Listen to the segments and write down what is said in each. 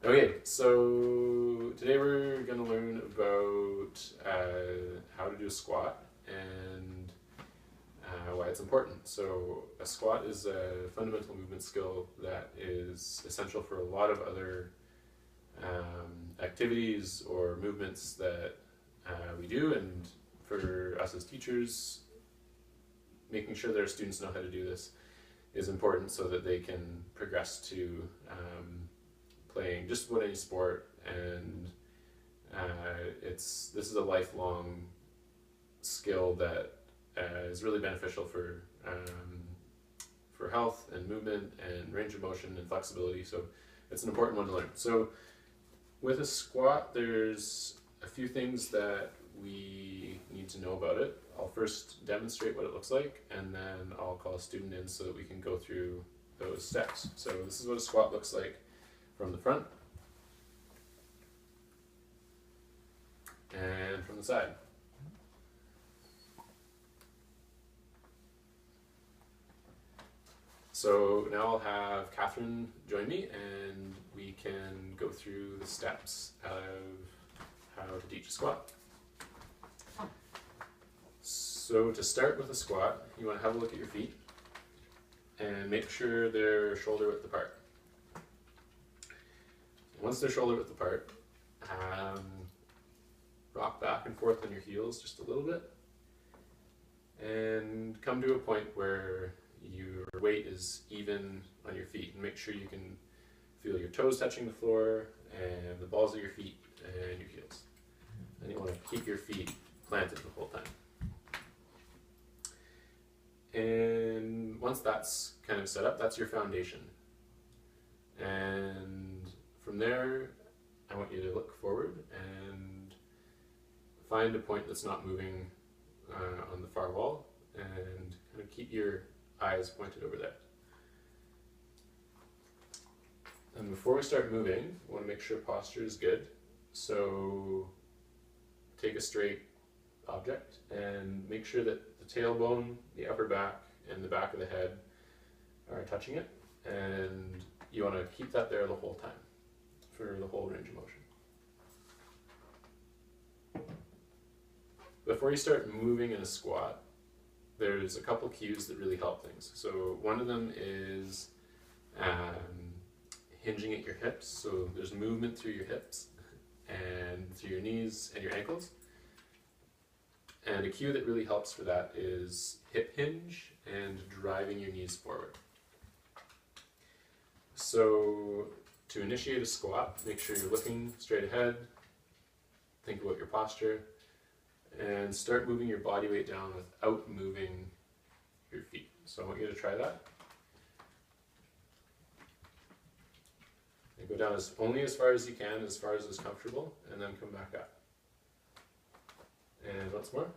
Okay, so today we're going to learn about how to do a squat and why it's important. So a squat is a fundamental movement skill that is essential for a lot of other activities or movements that we do, and for us as teachers, making sure that our students know how to do this is important so that they can progress to playing just about any sport, and this is a lifelong skill that is really beneficial for health and movement and range of motion and flexibility. So it's an important one to learn. So with a squat, there's a few things that we need to know about it. I'll first demonstrate what it looks like, and then I'll call a student in so that we can go through those steps. So this is what a squat looks like from the front and from the side. So now I'll have Catherine join me and we can go through the steps of how to teach a squat. So to start with a squat, you want to have a look at your feet and make sure they're shoulder width apart. Once they're shoulder width apart, rock back and forth on your heels just a little bit and come to a point where your weight is even on your feet, and make sure you can feel your toes touching the floor and the balls of your feet and your heels. And you want to keep your feet planted the whole time. And once that's kind of set up, that's your foundation. And from there, I want you to look forward and find a point that's not moving on the far wall, and kind of keep your eyes pointed over there. And before we start moving, we want to make sure posture is good. So take a straight object and make sure that the tailbone, the upper back, and the back of the head are touching it, and you want to keep that there the whole time for the whole range of motion. Before you start moving in a squat, there's a couple cues that really help things. So one of them is hinging at your hips. So there's movement through your hips and through your knees and your ankles. And a cue that really helps for that is hip hinge and driving your knees forward. So to initiate a squat, make sure you're looking straight ahead, think about your posture, and start moving your body weight down without moving your feet. So I want you to try that. And go down only as far as you can, as far as is comfortable, and then come back up. And once more.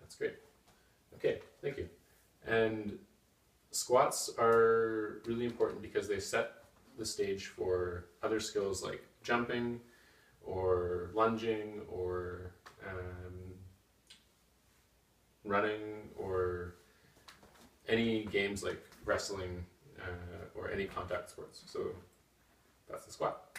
That's great. Okay, thank you. And squats are really important because they set the stage for other skills like jumping or lunging or running, or any games like wrestling or any contact sports. So that's the squat.